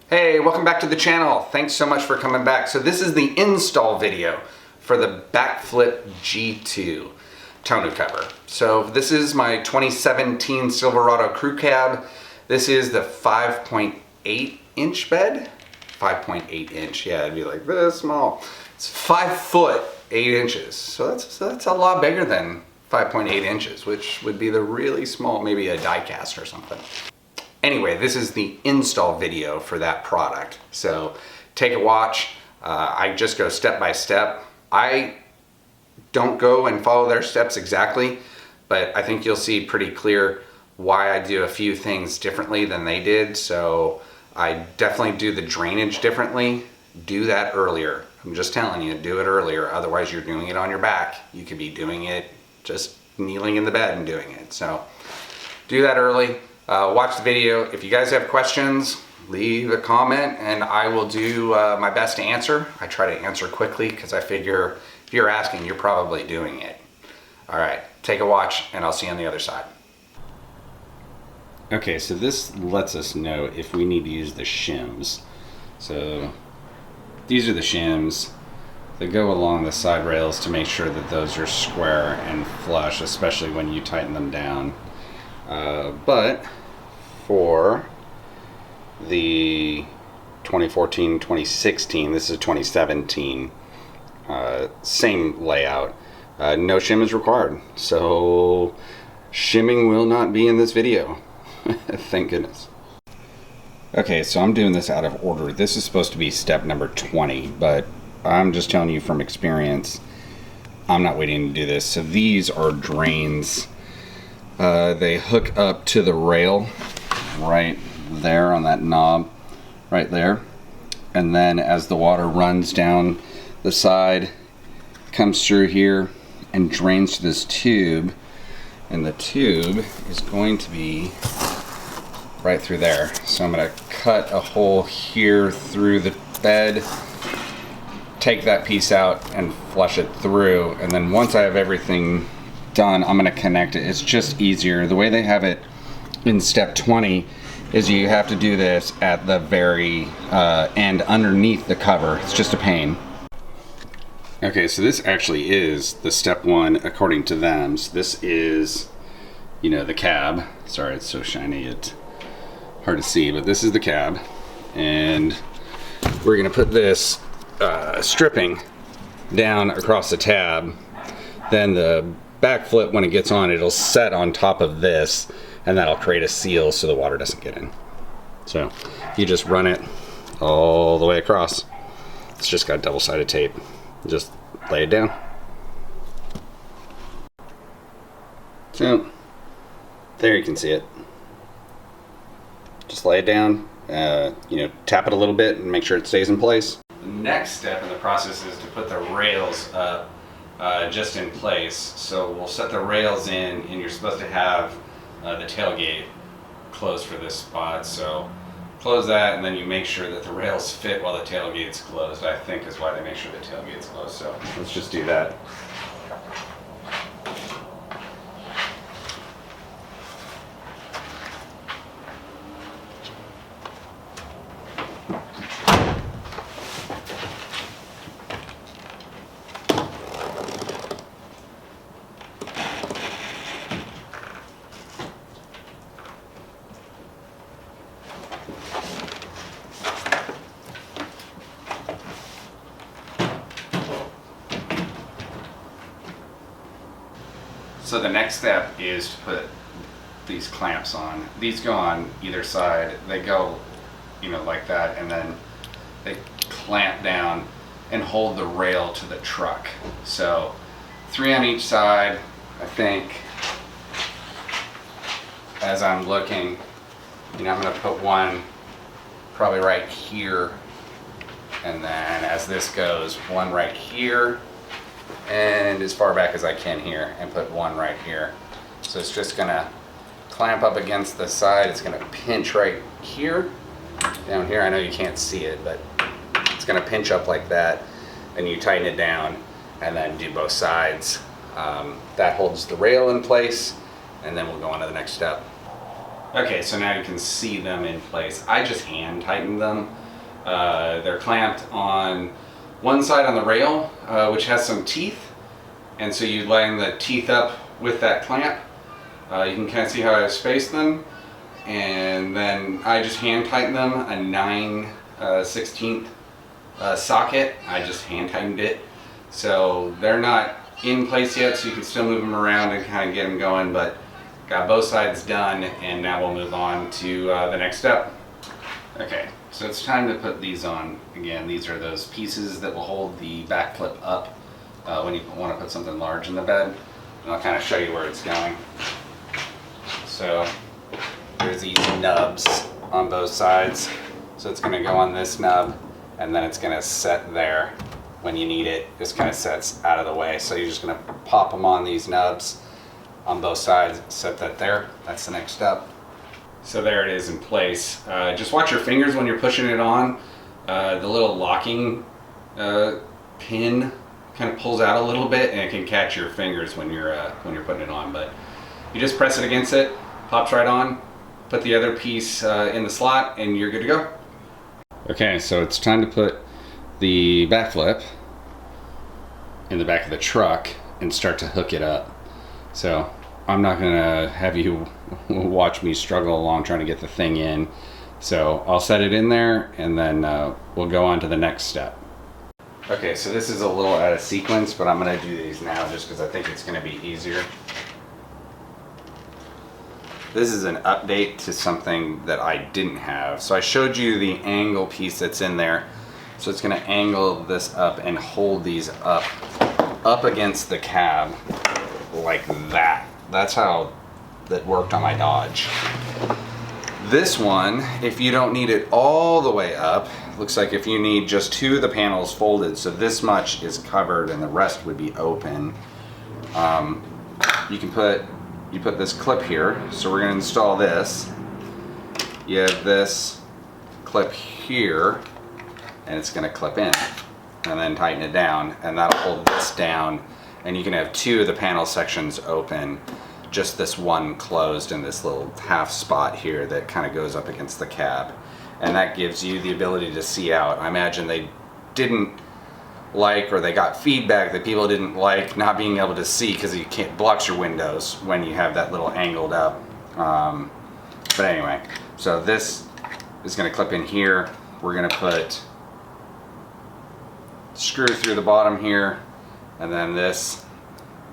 Hey, welcome back to the channel. Thanks so much for coming back. So this is the install video for the BAKFlip G2 tonneau cover. So this is my 2017 Silverado crew cab. This is the 5.8 inch bed. 5.8 inch, yeah, it'd be like this small. It's 5 foot 8 inches. So that's a lot bigger than 5.8 inches, which would be the really small, maybe a die cast or something. Anyway, this is the install video for that product. So take a watch. I just go step by step. I don't go and follow their steps exactly, but I think you'll see pretty clear why I do a few things differently than they did. So I definitely do the drainage differently. Do that earlier. I'm just telling you, do it earlier. Otherwise you're doing it on your back. You could be doing it just kneeling in the bed and doing it. So do that early. Watch the video. If you guys have questions, leave a comment and I will do my best to answer. I try to answer quickly because I figure if you're asking, you're probably doing it. All right, take a watch and I'll see you on the other side. Okay, so this lets us know if we need to use the shims. So these are the shims. They go along the side rails to make sure that those are square and flush, especially when you tighten them down. But for the 2014, 2016, this is 2017, same layout, no shim is required. So shimming will not be in this video. Thank goodness. Okay, so I'm doing this out of order. This is supposed to be step number 20, but I'm just telling you from experience, I'm not waiting to do this. So these are drains. They hook up to the rail right there on that knob right there, and then as the water runs down the side, comes through here and drains to this tube, and the tube is going to be right through there. So I'm going to cut a hole here through the bed, take that piece out and flush it through, and then once I have everything done, I'm going to connect it. It's just easier. The way they have it in step 20 is you have to do this at the very end underneath the cover. It's just a pain. Okay, so this actually is the step 1 according to them. So this is, you know, the cab. Sorry, it's so shiny, it's hard to see, but this is the cab. And we're going to put this stripping down across the tab. Then the BAKFlip, when it gets on, it'll set on top of this, and that'll create a seal so the water doesn't get in. So you just run it all the way across. It's just got double-sided tape. Just lay it down. So there you can see it. Just lay it down, you know, tap it a little bit and make sure it stays in place. The next step in the process is to put the rails up just in place. So we'll set the rails in, and you're supposed to have the tailgate closed for this spot. So close that, and then you make sure that the rails fit while the tailgate's closed, I think is why they make sure the tailgate's closed. So let's just do that. So the next step is to put these clamps on. These go on either side. They go, you know, like that, and then they clamp down and hold the rail to the truck. So 3 on each side, I think. As I'm looking, you know, I'm gonna put one probably right here, and then as this goes, one right here, and as far back as I can here, and put one right here. So it's just gonna clamp up against the side. It's gonna pinch right here. Down here, I know you can't see it, but it's gonna pinch up like that. Then you tighten it down and then do both sides. That holds the rail in place, and then we'll go on to the next step. Okay, so now you can see them in place. I just hand tightened them. They're clamped on one side on the rail, which has some teeth. And so you line the teeth up with that clamp. You can kind of see how I spaced them. And then I just hand tightened them, a 9/16 socket. I just hand tightened it. So they're not in place yet, so you can still move them around and kind of get them going, but got both sides done, and now we'll move on to the next step. Okay, so it's time to put these on. Again, these are those pieces that will hold the BAKFlip up when you want to put something large in the bed. And I'll kind of show you where it's going. So there's these nubs on both sides. So it's going to go on this nub, and then it's going to set there when you need it. Just kind of sets out of the way. So you're just going to pop them on these nubs on both sides, set that there. That's the next step. So there it is in place. Just watch your fingers when you're pushing it on. The little locking pin kind of pulls out a little bit, and it can catch your fingers when you're putting it on. But you just press it against it, pops right on. Put the other piece in the slot, and you're good to go. Okay, so it's time to put the BAKFlip in the back of the truck and start to hook it up. So I'm not gonna have you watch me struggle along trying to get the thing in. So I'll set it in there, and then we'll go on to the next step. Okay, so this is a little out of sequence, but I'm gonna do these now just because I think it's gonna be easier. This is an update to something that I didn't have. So I showed you the angle piece that's in there. So it's gonna angle this up and hold these up against the cab like that. That's how that worked on my Dodge. This one, if you don't need it all the way up, looks like if you need just two of the panels folded, so this much is covered and the rest would be open, you put this clip here. So we're going to install this. You have this clip here, and it's going to clip in, and then tighten it down, and that'll hold this down, and you can have two of the panel sections open, just this one closed in this little half spot here that kind of goes up against the cab, and that gives you the ability to see out. I imagine they didn't like, or they got feedback that people didn't like not being able to see because you can't blocks your windows when you have that little angled up. But anyway, so this is going to clip in here. We're going to put screw through the bottom here, and then this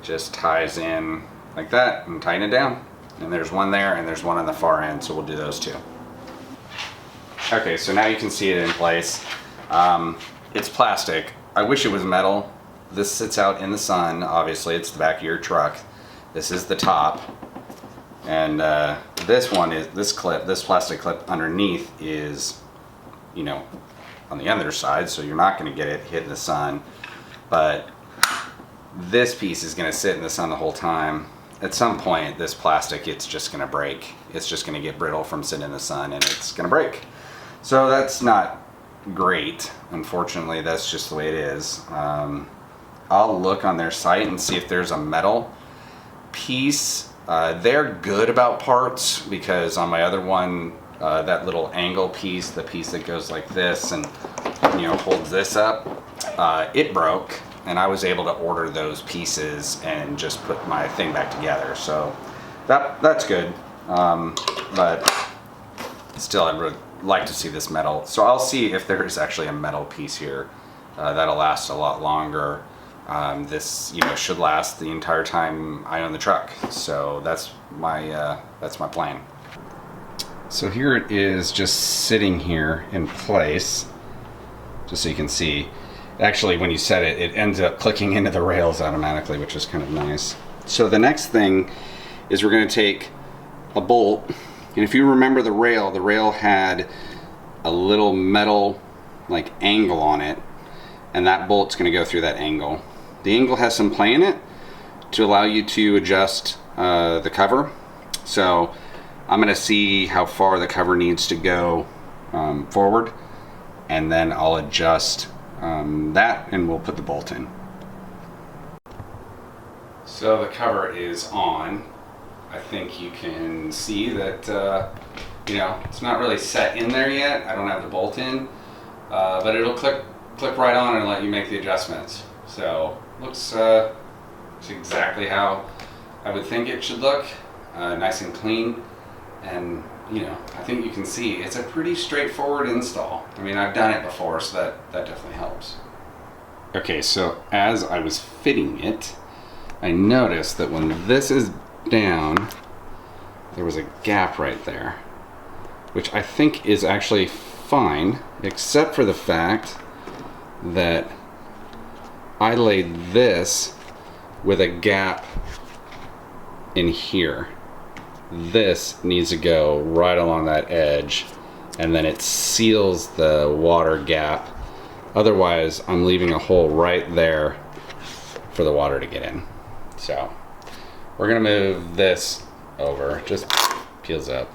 just ties in like that and tighten it down. And there's one there, and there's one on the far end, so we'll do those two. Okay, so now you can see it in place. It's plastic. I wish it was metal. This sits out in the sun. Obviously, it's the back of your truck. This is the top, and this one is this plastic clip underneath is, you know, on the other side, so you're not going to get it hit in the sun. But this piece is going to sit in the sun the whole time. At some point, this plastic, it's just going to break. It's just going to get brittle from sitting in the sun, and it's going to break. So that's not great. Unfortunately, that's just the way it is. I'll look on their site and see if there's a metal piece. They're good about parts, because on my other one, that little angle piece, the piece that goes like this and, you know, holds this up, it broke, and I was able to order those pieces and just put my thing back together. So that's good. But still, I would like to see this metal. So I'll see if there is actually a metal piece here that'll last a lot longer. This, you know, should last the entire time I own the truck. So that's my plan. So here it is, just sitting here in place, just so you can see. Actually, when you set it, it ends up clicking into the rails automatically, which is kind of nice. So the next thing is we're going to take a bolt, and if you remember the rail had a little metal like angle on it, and that bolt's going to go through that angle. The angle has some play in it to allow you to adjust the cover. So I'm going to see how far the cover needs to go forward, and then I'll adjust that, and we'll put the bolt in. So the cover is on. I think you can see that, you know, it's not really set in there yet. I don't have the bolt in, but it'll click right on and let you make the adjustments. So looks exactly how I would think it should look, nice and clean. And you know, I think you can see it's a pretty straightforward install. I mean, I've done it before, so that definitely helps. Okay, so as I was fitting it, I noticed that when this is down, there was a gap right there, which I think is actually fine, except for the fact that I laid this with a gap in here. This needs to go right along that edge, and then it seals the water gap. Otherwise, I'm leaving a hole right there for the water to get in. So we're gonna move this over, just peels up,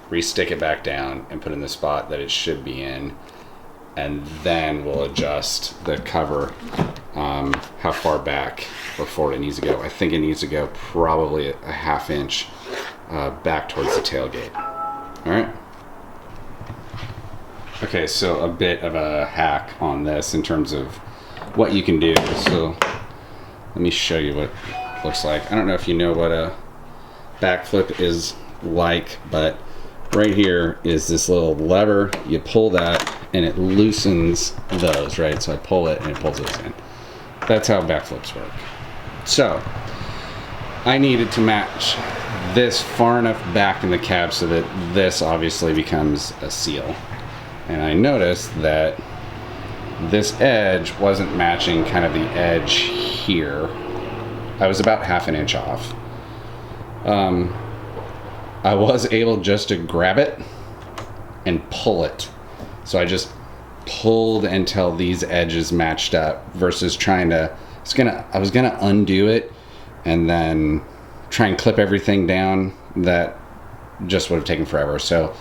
re-stick it back down and put in the spot that it should be in, and then we'll adjust the cover, how far back or forward it needs to go. I think it needs to go probably a ½ inch back towards the tailgate. All right. Okay, so a bit of a hack on this in terms of what you can do. So let me show you what it looks like. I don't know if you know what a backflip is like, but right here is this little lever. You pull that and it loosens those, right? So I pull it and it pulls those in. That's how backflips work. So I needed to match this far enough back in the cab so that this obviously becomes a seal. And I noticed that this edge wasn't matching kind of the edge here. I was about ½ inch off. I was able just to grab it and pull it. So I just pulled until these edges matched up versus trying to, I was gonna undo it and then try and clip everything down. That just would have taken forever. So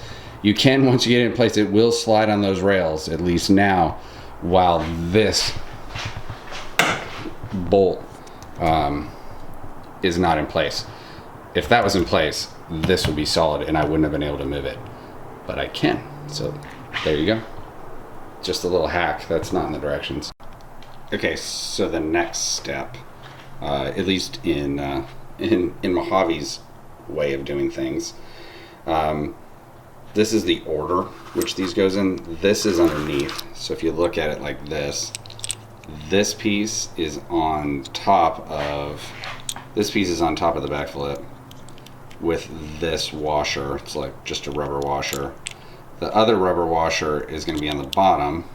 you can, once you get it in place, it will slide on those rails, at least now, while this bolt is not in place. If that was in place, this would be solid and I wouldn't have been able to move it, but I can. So there you go. Just a little hack that's not in the directions. Okay, so the next step, at least in Mojave's way of doing things, this is the order which these goes in. This is underneath. So if you look at it like this piece is on top of the backflip with this washer. It's like just a rubber washer. The other rubber washer is going to be on the bottom,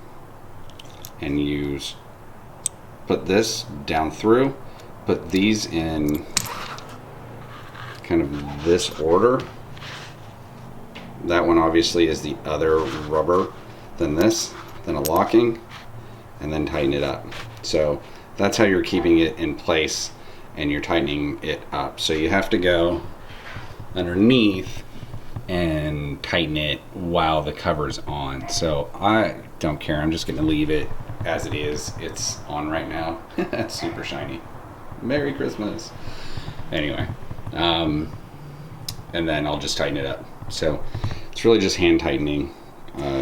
and put this down through, put these in kind of this order. That one obviously is the other rubber than this, then a locking, and then tighten it up. So that's how you're keeping it in place and you're tightening it up. So you have to go underneath and tighten it while the cover's on. So I don't care, I'm just gonna leave it as it is. It's on right now. It's super shiny. Merry Christmas. Anyway, and then I'll just tighten it up. So it's really just hand tightening.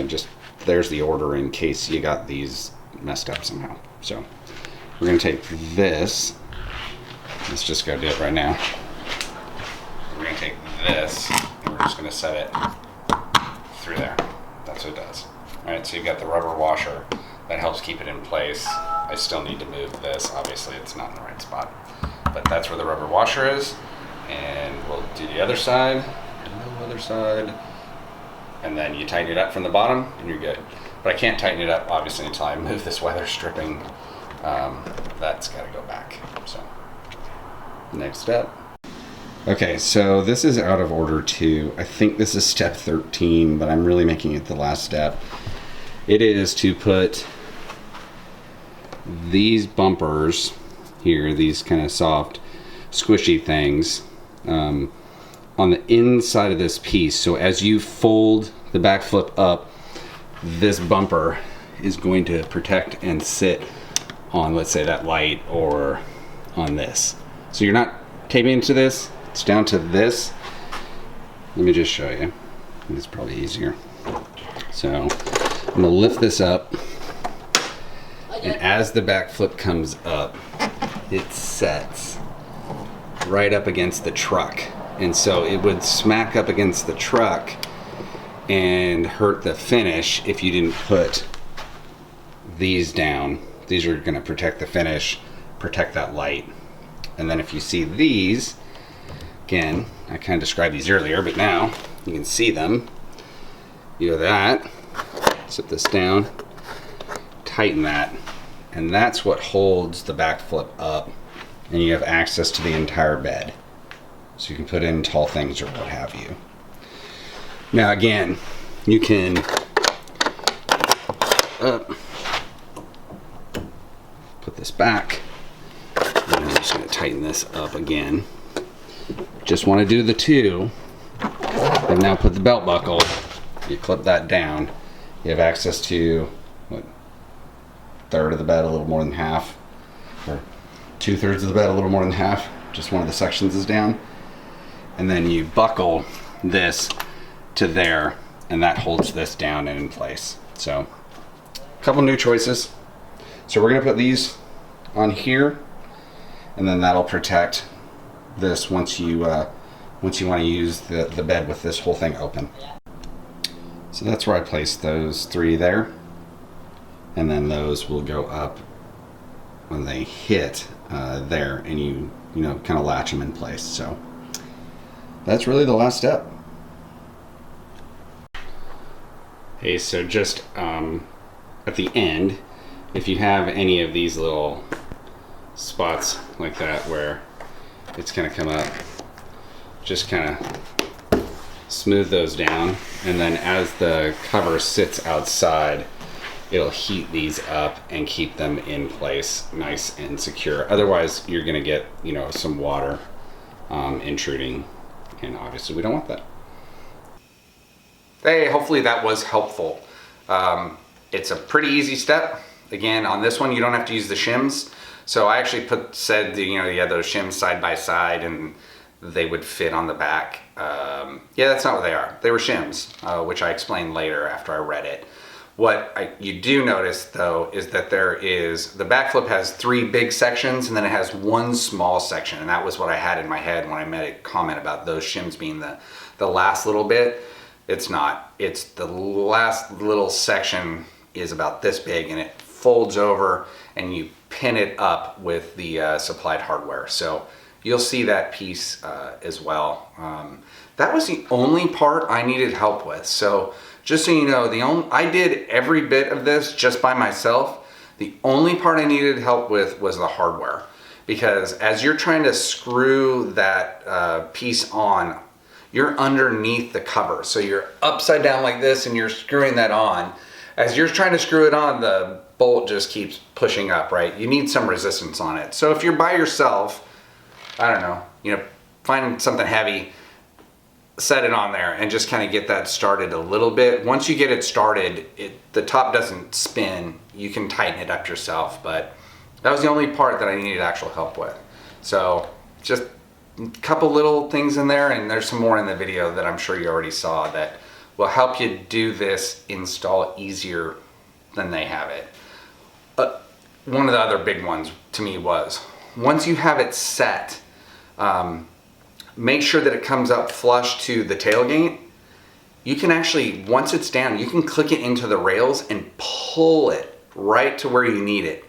Just there's the order in case you got these messed up somehow. So we're gonna take this. Let's just go do it right now. We're gonna take this and we're just gonna set it through there. That's what it does. All right, so you've got the rubber washer that helps keep it in place. I still need to move this. Obviously it's not in the right spot, but that's where the rubber washer is. And we'll do the other side. Other side, and then you tighten it up from the bottom and you're good. But I can't tighten it up obviously until I move this weather stripping. That's got to go back. So next step. Okay, so this is out of order too. I think this is step 13, but I'm really making it the last step. It is to put these bumpers here, these kind of soft squishy things, on the inside of this piece. So as you fold the backflip up, this bumper is going to protect and sit on, let's say, that light or on this. So you're not taping into this, It's down to this. Let me just show you. It's probably easier. So I'm gonna lift this up, and as the back flip comes up, it sets right up against the truck. And so it would smack up against the truck and hurt the finish if you didn't put these down. These are gonna protect the finish, protect that light. And then if you see these, again, I kind of described these earlier, but now you can see them. You do that, sit this down, tighten that, and that's what holds the back flip up, and you have access to the entire bed. So you can put in tall things or what have you. Now again, you can put this back, and I'm just going to tighten this up again. Just want to do the two, and now put the belt buckle. You clip that down. You have access to what, third of the bed, a little more than half, or 2/3 of the bed, a little more than half. Just one of the sections is down, and then you buckle this to there, and that holds this down and in place. So, a couple new choices. So we're gonna put these on here, and then that'll protect this once you want to use the bed with this whole thing open. So that's where I placed those three there, and then those will go up when they hit there, and you know, kind of latch them in place. So that's really the last step. Hey, so just at the end, if you have any of these little spots like that where it's gonna come up, just kind of smooth those down, and then as the cover sits outside, it'll heat these up and keep them in place nice and secure. Otherwise, you're gonna get, you know, some water intruding, and obviously we don't want that. Hey, hopefully that was helpful. It's a pretty easy step. Again, on this one, you don't have to use the shims. So I actually said you had those shims side by side, and they would fit on the back. Yeah, that's not what they are. They were shims, which I explained later after I read it. What you do notice though is that the back flip has 3 big sections, and then it has 1 small section, and that was what I had in my head when I made a comment about those shims being the last little bit. It's not. It's the last little section is about this big, and it folds over, and you pin it up with the supplied hardware. So you'll see that piece as well. That was the only part I needed help with. So just so you know, I did every bit of this just by myself. The only part I needed help with was the hardware, because as you're trying to screw that piece on, you're underneath the cover. So you're upside down like this, and you're screwing that on. As you're trying to screw it on, the bolt just keeps pushing up, right? You need some resistance on it. So if you're by yourself, I don't know, find something heavy, set it on there, and just kind of get that started a little bit. Once you get it started, the top doesn't spin. You can tighten it up yourself, but that was the only part that I needed actual help with. So just a couple little things in there, and there's some more in the video that I'm sure you already saw that will help you do this install easier than they have it. One of the other big ones to me was, once you have it set, make sure that it comes up flush to the tailgate. You can actually, once it's down, you can click it into the rails and pull it right to where you need it.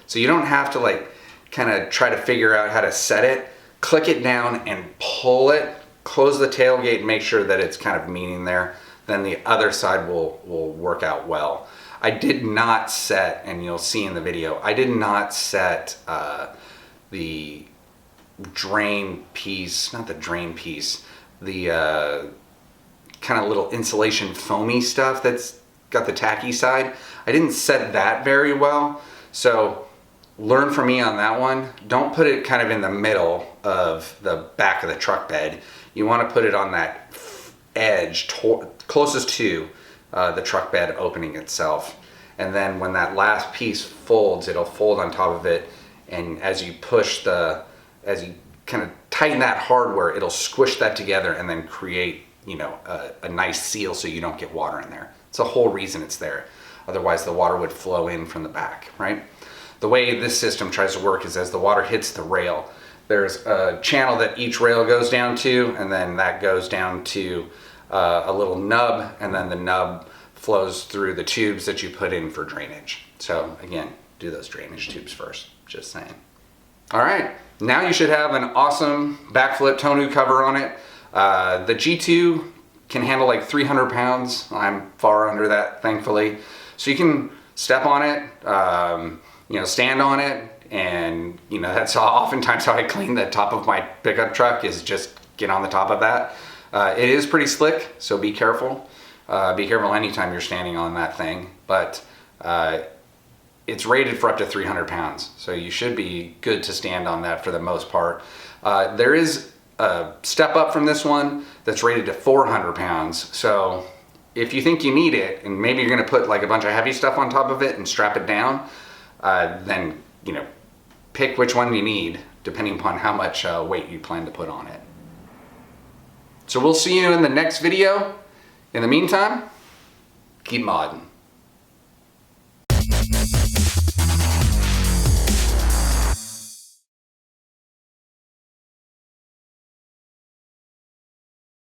So you don't have to kind of try to figure out how to set it. Click it down and pull it, close the tailgate, and make sure that it's kind of meeting there. Then the other side will work out well. I did not set, and you'll see in the video, I did not set the drain piece, not the drain piece, the kind of little insulation foamy stuff that's got the tacky side. I didn't set that very well, so learn from me on that one. Don't put it kind of in the middle of the back of the truck bed. You want to put it on that edge closest to the truck bed opening itself. And then when that last piece folds, it'll fold on top of it, and as you push as you kind of tighten that hardware, it'll squish that together and then create, you know, a nice seal so you don't get water in there. It's the whole reason it's there. Otherwise the water would flow in from the back, right? The way this system tries to work is as the water hits the rail, there's a channel that each rail goes down to, and then that goes down to a little nub, and then the nub flows through the tubes that you put in for drainage. So again, do those drainage tubes first, just saying. All right, now you should have an awesome BAKFlip tonneau cover on it. The G2 can handle like 300 pounds. I'm far under that, thankfully. So you can step on it, you know, stand on it, and you know, that's oftentimes how I clean the top of my pickup truck, is just get on the top of that. It is pretty slick, so be careful. Be careful anytime you're standing on that thing, but it's rated for up to 300 pounds, so you should be good to stand on that for the most part. There is a step up from this one that's rated to 400 pounds, so if you think you need it, and maybe you're gonna put like a bunch of heavy stuff on top of it and strap it down, then, you know, pick which one you need, depending upon how much weight you plan to put on it. So we'll see you in the next video. In the meantime, keep modding.